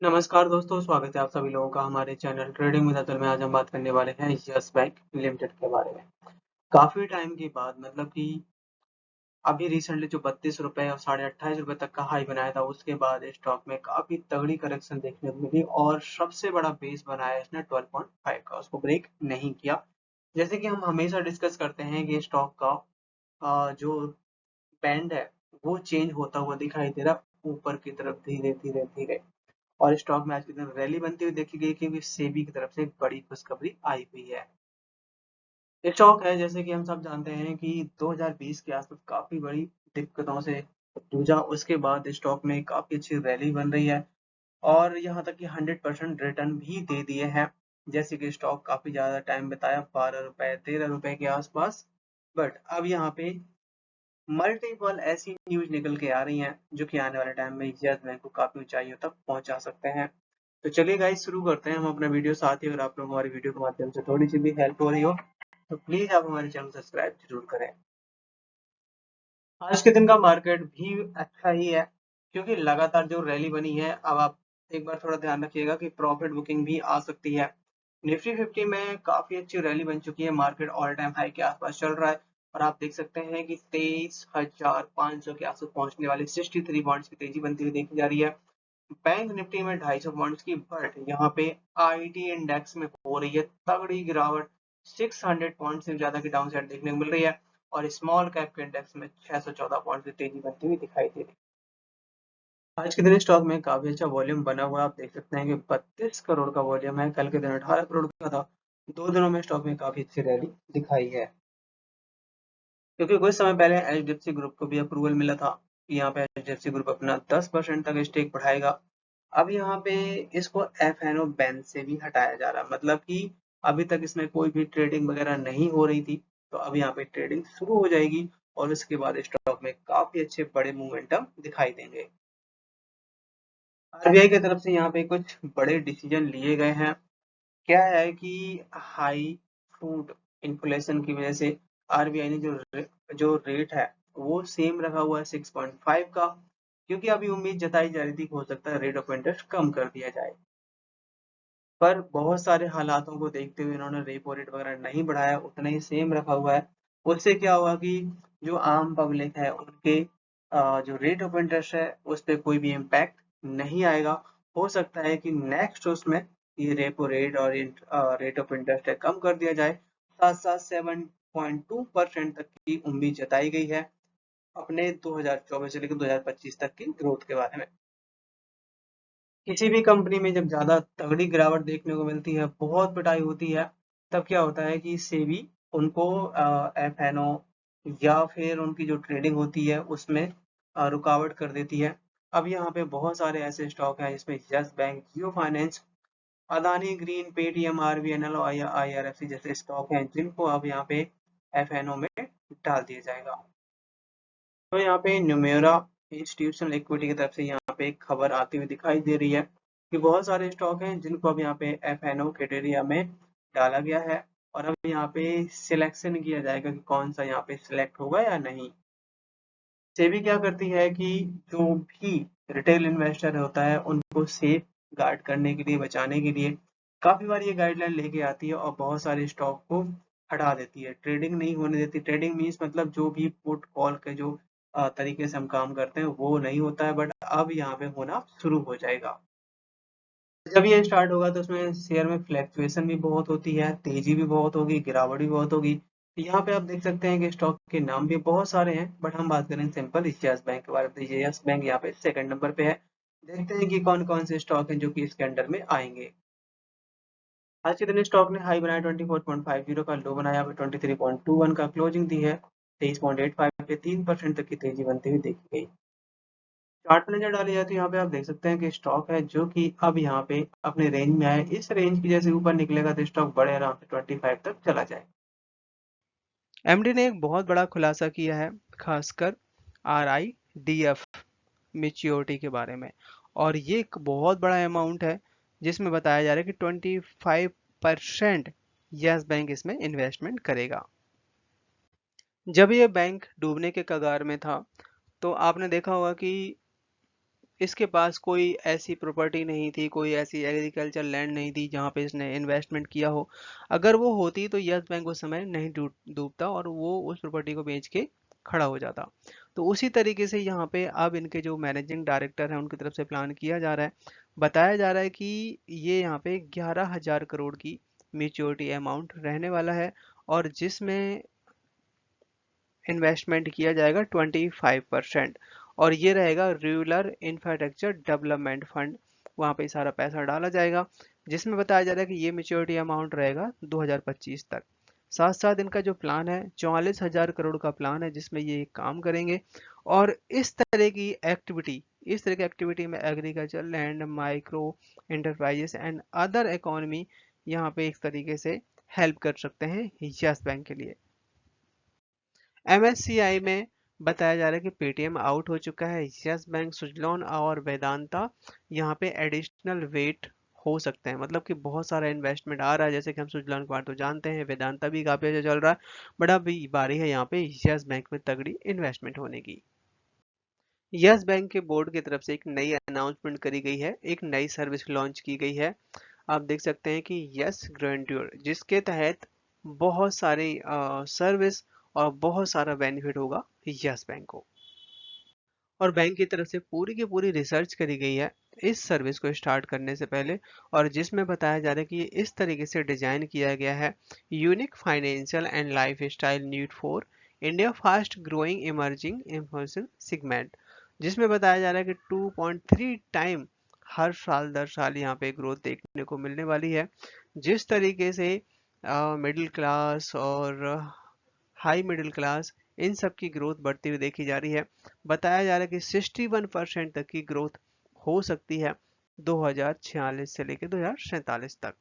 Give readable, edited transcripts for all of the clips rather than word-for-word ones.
नमस्कार दोस्तों, स्वागत है आप सभी लोगों का हमारे चैनल ट्रेडिंग विद अतुल में। आज हम बात करने वाले हैं यस बैंक लिमिटेड के बारे में। काफ़ी टाइम के बाद मतलब कि अभी रिसेंटली जो 32 रुपए और साढ़े 28 रुपए तक का हाई बनाया था, उसके बाद स्टॉक में काफ़ी तगड़ी करेक्शन देखने को मिली और सबसे बड़ा बेस बनाया इसने 12.5 का, उसको ब्रेक नहीं किया। जैसे कि हम हमेशा डिस्कस करते हैं कि स्टॉक का जो बैंड है वो चेंज होता हुआ दिखाई दे रहा ऊपर की तरफ धीरे धीरे धीरे। और स्टॉक में आज के दिन रैली बनती हुई देखी गई क्योंकि सेबी की तरफ से एक बड़ी खुशखबरी आई हुई है। स्टॉक है जैसे कि हम सब जानते हैं कि 2020 के आसपास काफी बड़ी दिक्कतों से जूझा, उसके बाद स्टॉक में काफी अच्छी रैली बन रही है और यहाँ तक कि 100% रिटर्न भी दे दिए हैं। जैसे कि स्टॉक काफी ज्यादा टाइम बताया 12 रुपए 13 रुपए के आसपास, बट अब यहाँ पे मल्टीपल ऐसी न्यूज निकल के आ रही हैं जो कि आने वाले टाइम में यस बैंक को काफी ऊंचाइयों तक पहुंचा सकते हैं। तो चलिए गाइस, शुरू करते हैं हम अपना वीडियो। साथ ही अगर आप लोग हमारी वीडियो के माध्यम से थोड़ी सी भी हेल्प हो रही हो तो प्लीज आप हमारे चैनल सब्सक्राइब जरूर करें। आज के दिन का मार्केट भी अच्छा ही है क्योंकि लगातार जो रैली बनी है, अब आप एक बार थोड़ा ध्यान रखिएगा कि प्रॉफिट बुकिंग भी आ सकती है। निफ्टी 50 में काफी अच्छी रैली बन चुकी है, मार्केट ऑल टाइम हाई के आसपास चल रहा है और आप देख सकते हैं कि 23,500 के आसपास पहुंचने वाले 63 पॉइंट्स की तेजी बनती हुई देखी जा रही है। बैंक निफ्टी में 250 पॉइंट्स की, बट यहाँ पे आईटी इंडेक्स में हो रही है तगड़ी गिरावट। 600 पॉइंट से ज्यादा की डाउन साइड देखने को मिल रही है और स्मॉल कैप के इंडेक्स में 614 पॉइंट की तेजी बनती हुई दिखाई दे रही है। आज के दिन स्टॉक में काफी अच्छा वॉल्यूम बना हुआ है। आप देख सकते हैं कि 32 करोड़ का वॉल्यूम है, कल के दिन 18 करोड़ का था। 2 दिनों में स्टॉक में काफी अच्छी रैली दिखाई है क्योंकि कुछ समय पहले एचडीएफसी ग्रुप को भी अप्रूवल मिला था कि यहाँ पे एचडीएफसी ग्रुप अपना 10% तक स्टेक बढ़ाएगा। अब यहाँ पे इसको एफएनओ बैन से भी हटाया जा रहा है, मतलब कि अभी तक इसमें कोई भी ट्रेडिंग वगैरह नहीं हो रही थी, तो अब यहाँ पे ट्रेडिंग शुरू हो जाएगी और उसके बाद स्टॉक में काफी अच्छे बड़े मोमेंटम दिखाई देंगे। आरबीआई की तरफ से यहाँ पे कुछ बड़े डिसीजन लिए गए हैं। क्या है कि हाई फूड इन्फ्लेशन की वजह से आरबीआई ने जो रेट है वो सेम रखा हुआ है 6.5 का, क्योंकि अभी उम्मीद जताई जा रही थी कि हो सकता है रेट ऑफ इंटरेस्ट कम कर दिया जाए, पर बहुत सारे हालातों को देखते हुए इन्होंने रेपो रेट वगैरह नहीं बढ़ाया, उतना ही सेम रखा हुआ है। उससे क्या हुआ कि जो आम पब्लिक है उनके जो रेट ऑफ इंटरेस्ट है उस पर कोई भी इम्पैक्ट नहीं आएगा। हो सकता है कि नेक्स्ट उसमें ये रेपो रेट और रेट ऑफ इंटरेस्ट है कम कर दिया जाए। साथ साथ 7.2% तक की उम्मीद जताई गई है अपने 2024 से लेकर 2025 तक की ग्रोथ के बारे में। किसी भी कंपनी में जब ज्यादा तगड़ी गिरावट देखने को मिलती है, बहुत पिटाई होती है, तब क्या होता है कि सेबी उनको एफएनओ या फिर उनकी जो ट्रेडिंग होती है उसमें रुकावट कर देती है। अब यहाँ पे बहुत सारे ऐसे स्टॉक हैं जिसमें Yes Bank, Jio Finance, Adani Green, Paytm, RBNL और आईआरएफसी जैसे स्टॉक हैं जिनको अब यहाँ पे एफएनओ में डाल दिया जाएगा। तो यहाँ पे न्यूमेरा इंस्टीट्यूशनल इक्विटी की तरफ से यहाँ पे एक खबर आती हुई दिखाई दे रही है कि बहुत सारे स्टॉक हैं जिनको अब यहाँ पे एफएनओ क्राइटेरिया में डाला गया है और अब यहाँ पे सिलेक्शन किया जाएगा कि कौन सा यहाँ पे सिलेक्ट होगा या नहीं। सेबी क्या करती है कि जो भी रिटेल इन्वेस्टर होता है उनको सेफ गार्ड करने के लिए, बचाने के लिए काफी बार ये गाइडलाइन लेके आती है और बहुत सारे स्टॉक को हटा देती है, ट्रेडिंग नहीं होने देती। ट्रेडिंग मीन्स मतलब जो भी पुट कॉल के जो तरीके से हम काम करते हैं वो नहीं होता है, बट अब यहाँ पे होना शुरू हो जाएगा। जब ये स्टार्ट होगा तो उसमें शेयर में फ्लैक्चुएशन भी बहुत होती है, तेजी भी बहुत होगी, गिरावट भी बहुत होगी। तो यहाँ पे आप देख सकते हैं कि स्टॉक के नाम भी बहुत सारे हैं, बट हम बात करें सिंपल यस बैंक के बारे में। यस बैंक यहाँ पे सेकंड नंबर पे है। देखते हैं कि कौन कौन से स्टॉक हैं जो कि इसके अंडर में आएंगे। आज के दिन स्टॉक ने हाई बनाया 24.50 का, लो बनाया 23.21 का, क्लोजिंग दी है 23.85 पे। 3% तक की तेजी बनती हुई देखी गई। चार्ट पे नजर डाली जाए तो यहाँ पे आप देख सकते हैं कि स्टॉक है जो कि अब यहाँ पे अपने रेंज में आए। इस रेंज की जैसे ऊपर निकलेगा तो स्टॉक बड़े आराम से 25 तक चला जाए। एमडी ने एक बहुत बड़ा खुलासा किया है, खासकर आरआईडीएफ मैच्योरिटी के बारे में। और ये एक बहुत बड़ा अमाउंट है जिसमें बताया जा रहा है कि 25% यस बैंक इसमें इन्वेस्टमेंट करेगा। जब ये बैंक डूबने के कगार में था तो आपने देखा होगा कि इसके पास कोई ऐसी प्रॉपर्टी नहीं थी, कोई ऐसी एग्रीकल्चर लैंड नहीं थी जहाँ पे इसने इन्वेस्टमेंट किया हो। अगर वो होती तो यस बैंक उस समय नहीं डूबता और वो उस प्रॉपर्टी को बेच के खड़ा हो जाता। तो उसी तरीके से यहाँ पे अब इनके जो मैनेजिंग डायरेक्टर हैं उनकी तरफ से प्लान किया जा रहा है। बताया जा रहा है कि ये यहाँ पे 11,000 करोड़ की मेच्योरिटी अमाउंट रहने वाला है, और जिसमें इन्वेस्टमेंट किया जाएगा 25%, और ये रहेगा रूरल इंफ्रास्ट्रक्चर डेवलपमेंट फंड। वहाँ पे सारा पैसा डाला जाएगा, जिसमें बताया जा रहा है कि ये मेच्योरिटी अमाउंट रहेगा 2025 तक। साथ साथ इनका जो प्लान है 44,000 करोड़ का प्लान है, जिसमें ये काम करेंगे। और इस तरह की एक्टिविटी में agriculture land, micro enterprises and other economy यहाँ पे एक तरीके से हेल्प कर सकते हैं यस बैंक के लिए। एमएससीआई में बताया जा रहा है कि पेटीएम आउट हो चुका है। यस बैंक, सुजलॉन और वेदांता यहाँ पे एडिशनल वेट हो सकते हैं, मतलब कि बहुत सारा इन्वेस्टमेंट आ रहा है। जैसे कि हम सुजलॉन के बारे तो जानते हैं, वेदांता भी काफी अच्छा चल रहा है, बट अभी बारी है यहाँ पे यस बैंक में तगड़ी इन्वेस्टमेंट होने की। यस बैंक के बोर्ड की तरफ से एक नई अनाउंसमेंट करी गई है, एक नई सर्विस लॉन्च की गई है। आप देख सकते हैं कि यस ग्रैंड्योर, जिसके तहत बहुत सारी सर्विस और बहुत सारा बेनिफिट होगा यस बैंक को। और बैंक की तरफ से पूरी की पूरी रिसर्च करी गई है इस सर्विस को स्टार्ट करने से पहले, और जिसमें बताया जा रहा है कि ये इस तरीके से डिजाइन किया गया है, unique financial and life style need for India fast growing emerging information segment, जिसमें बताया जा रहा है कि 2.3 टाइम हर साल दर साल यहाँ पे ग्रोथ देखने को मिलने वाली है। जिस तरीके से मिडिल क्लास और हाई मिडिल क्लास, इन सब की ग्रोथ बढ़ती हुई देखी जा रही है। बताया जा रहा है कि 61% तक की ग्रोथ हो सकती है 2046 से लेकर 2047 तक।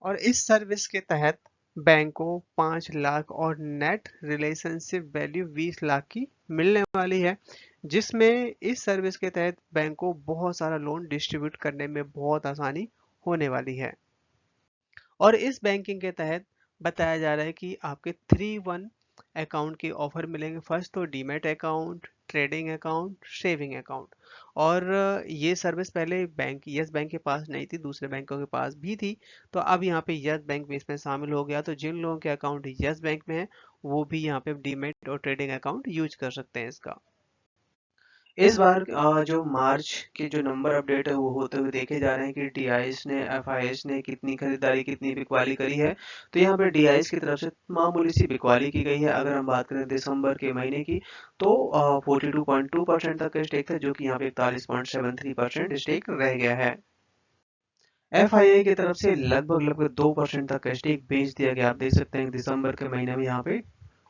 और इस सर्विस के तहत बैंक को 5 लाख और नेट रिलेशनशिप वैल्यू 20 लाख की मिलने वाली है, जिसमें इस सर्विस के तहत बैंक को बहुत सारा लोन डिस्ट्रीब्यूट करने में बहुत आसानी होने वाली है। और इस बैंकिंग के तहत बताया जा रहा है कि आपके 3-1 अकाउंट के ऑफर मिलेंगे। फर्स्ट तो demat account, trading account, saving account. और ये सर्विस पहले बैंक यस बैंक के पास नहीं थी, दूसरे बैंकों के पास भी थी। तो अब यहाँ पे यस बैंक भी इसमें शामिल हो गया, तो जिन लोगों के अकाउंट यस बैंक में है वो भी यहाँ पे डीमैट और ट्रेडिंग अकाउंट यूज कर सकते हैं इसका। इस बार जो मार्च के जो नंबर अपडेट है वो होते हुए देखे जा रहे हैं कि डीआईएस ने, एफआईएस ने कितनी खरीदारी, कितनी बिकवाली करी है। तो यहाँ पे डीआईएस की तरफ से मामूली सी बिकवाली की गई है। अगर हम बात करें दिसंबर के महीने की, तो 42.2% तक का स्टेक था, जो कि यहाँ पे 41.73% स्टेक रह गया है। एफआईआई की तरफ से लगभग लगभग 2% तक का स्टेक बेच दिया गया। आप देख सकते हैं दिसंबर के महीने में यहाँ पे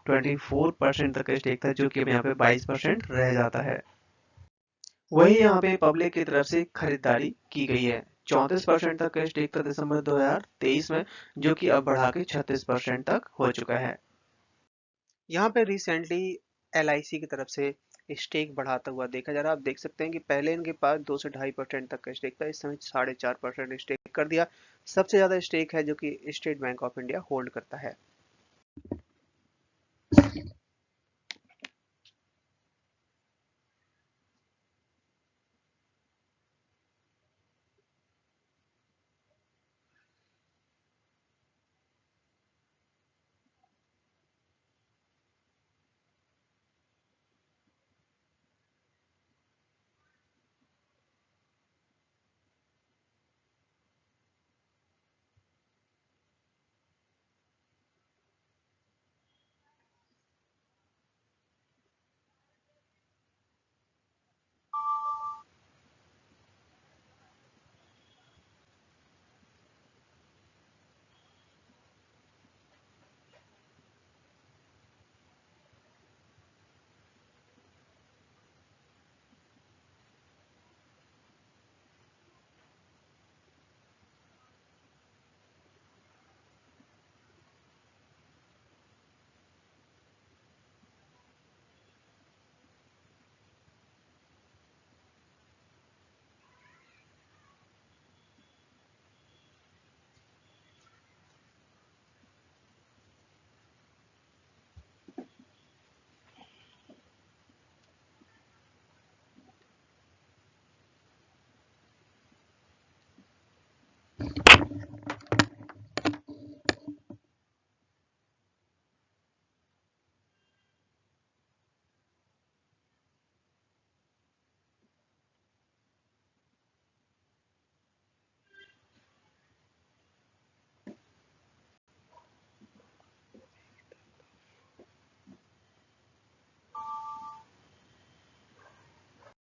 24% तक का स्टेक था, जो कि अब यहाँ पे 22% रह जाता है। वही यहाँ पे पब्लिक की तरफ से खरीदारी की गई है। 34% तक का स्टेक था दिसंबर 2023 में, जो कि अब बढ़ा के 36% तक हो चुका है। यहाँ पे रिसेंटली एलआईसी की तरफ से स्टेक बढ़ाता हुआ देखा जा रहा है। आप देख सकते हैं कि पहले इनके पास 2 से 2.5% तक का स्टेक था, इस समय 4.5% स्टेक कर दिया। सबसे ज्यादा स्टेक है जो कि state bank of India hold करता है।